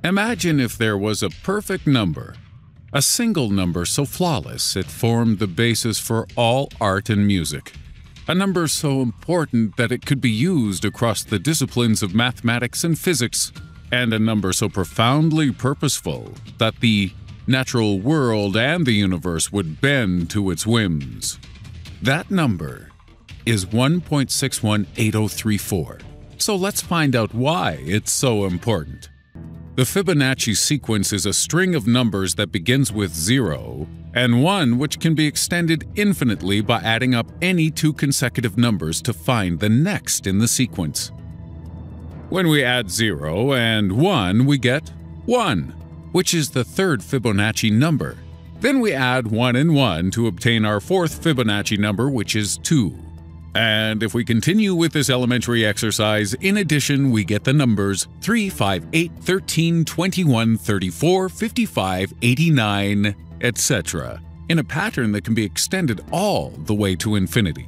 Imagine if there was a perfect number, a single number so flawless it formed the basis for all art and music, a number so important that it could be used across the disciplines of mathematics and physics, and a number so profoundly purposeful that the natural world and the universe would bend to its whims. That number is 1.618034. So let's find out why it's so important. The Fibonacci sequence is a string of numbers that begins with 0 and 1, which can be extended infinitely by adding up any two consecutive numbers to find the next in the sequence. When we add 0 and 1, we get 1, which is the third Fibonacci number. Then we add 1 and 1 to obtain our fourth Fibonacci number, which is 2. And if we continue with this elementary exercise, in addition, we get the numbers 3, 5, 8, 13, 21, 34, 55, 89, etc., in a pattern that can be extended all the way to infinity.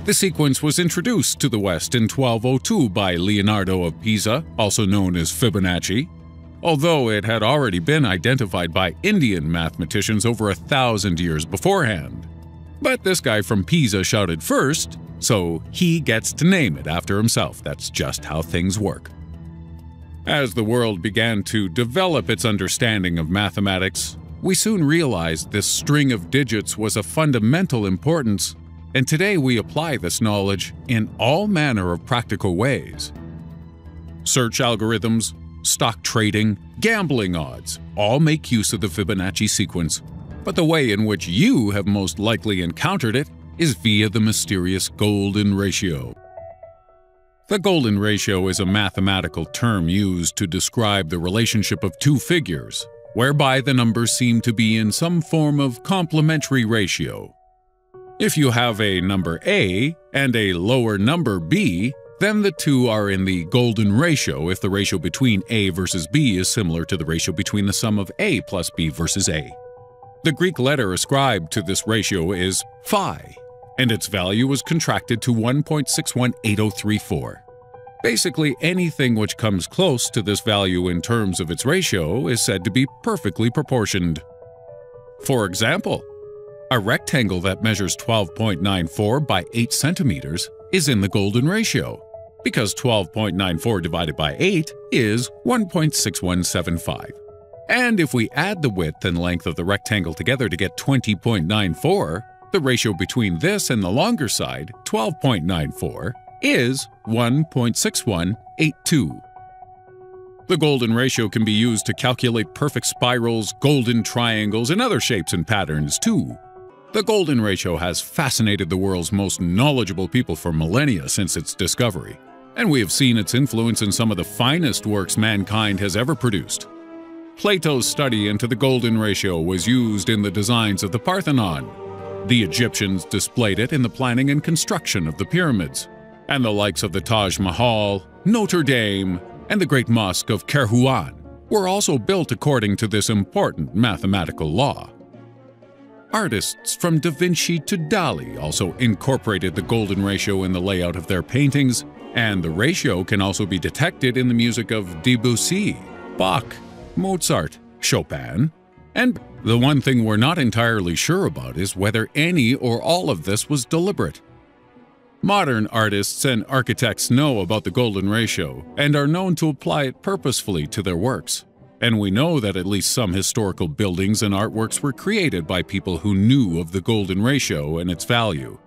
The sequence was introduced to the West in 1202 by Leonardo of Pisa, also known as Fibonacci, although it had already been identified by Indian mathematicians over 1,000 years beforehand. But this guy from Pisa shouted first, so he gets to name it after himself. That's just how things work. As the world began to develop its understanding of mathematics, we soon realized this string of digits was of fundamental importance, and today we apply this knowledge in all manner of practical ways. Search algorithms, stock trading, gambling odds all make use of the Fibonacci sequence. But the way in which you have most likely encountered it is via the mysterious golden ratio. The golden ratio is a mathematical term used to describe the relationship of two figures, whereby the numbers seem to be in some form of complementary ratio. If you have a number A and a lower number B, then the two are in the golden ratio if the ratio between A versus B is similar to the ratio between the sum of A plus B versus A. The Greek letter ascribed to this ratio is phi, and its value was contracted to 1.618034. Basically, anything which comes close to this value in terms of its ratio is said to be perfectly proportioned. For example, a rectangle that measures 12.94 by 8 centimeters is in the golden ratio, because 12.94 divided by 8 is 1.6175. And if we add the width and length of the rectangle together to get 20.94, the ratio between this and the longer side, 12.94, is 1.6182. The golden ratio can be used to calculate perfect spirals, golden triangles, and other shapes and patterns too. The golden ratio has fascinated the world's most knowledgeable people for millennia since its discovery, and we have seen its influence in some of the finest works mankind has ever produced. Plato's study into the golden ratio was used in the designs of the Parthenon. The Egyptians displayed it in the planning and construction of the pyramids, and the likes of the Taj Mahal, Notre Dame, and the Great Mosque of Kairouan were also built according to this important mathematical law. Artists from Da Vinci to Dali also incorporated the golden ratio in the layout of their paintings, and the ratio can also be detected in the music of Debussy, Bach, Mozart, Chopin, and the one thing we're not entirely sure about is whether any or all of this was deliberate. Modern artists and architects know about the golden ratio and are known to apply it purposefully to their works, and we know that at least some historical buildings and artworks were created by people who knew of the golden ratio and its value.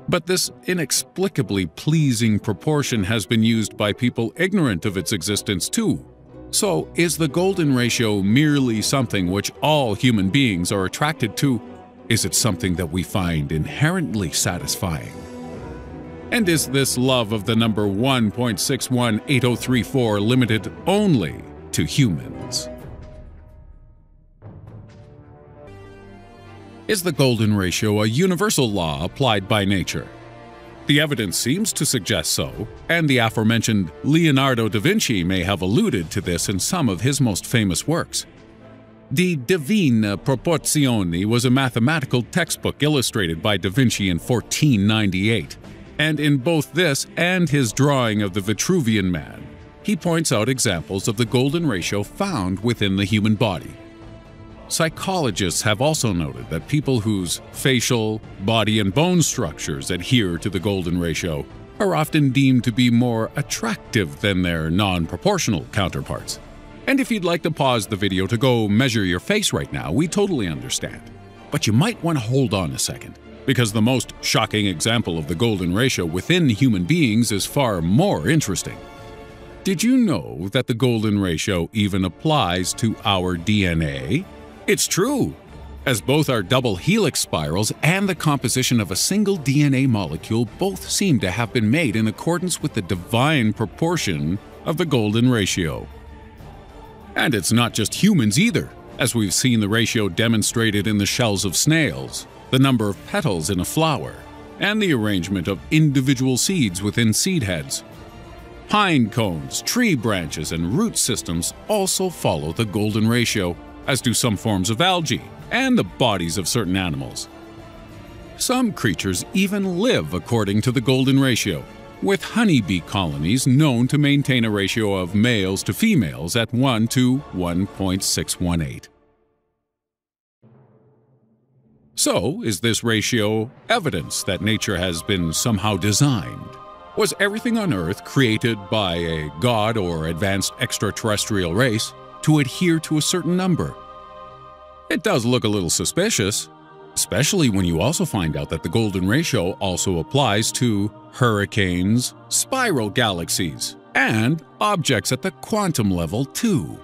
But this inexplicably pleasing proportion has been used by people ignorant of its existence too. So, is the golden ratio merely something which all human beings are attracted to? Is it something that we find inherently satisfying? And is this love of the number 1.618034 limited only to humans? Is the golden ratio a universal law applied by nature? The evidence seems to suggest so, and the aforementioned Leonardo da Vinci may have alluded to this in some of his most famous works. Die Divine Proporzioni was a mathematical textbook illustrated by da Vinci in 1498, and in both this and his drawing of the Vitruvian Man, he points out examples of the golden ratio found within the human body. Psychologists have also noted that people whose facial, body, and bone structures adhere to the golden ratio are often deemed to be more attractive than their non-proportional counterparts. And if you'd like to pause the video to go measure your face right now, we totally understand. But you might want to hold on a second, because the most shocking example of the golden ratio within human beings is far more interesting. Did you know that the golden ratio even applies to our DNA? It's true, as both our double helix spirals and the composition of a single DNA molecule both seem to have been made in accordance with the divine proportion of the golden ratio. And it's not just humans either, as we've seen the ratio demonstrated in the shells of snails, the number of petals in a flower, and the arrangement of individual seeds within seed heads. Pine cones, tree branches, and root systems also follow the golden ratio, as do some forms of algae and the bodies of certain animals. Some creatures even live according to the golden ratio, with honeybee colonies known to maintain a ratio of males to females at 1 to 1.618. So, is this ratio evidence that nature has been somehow designed? Was everything on Earth created by a god or advanced extraterrestrial race to adhere to a certain number? It does look a little suspicious, especially when you also find out that the golden ratio also applies to hurricanes, spiral galaxies, and objects at the quantum level too.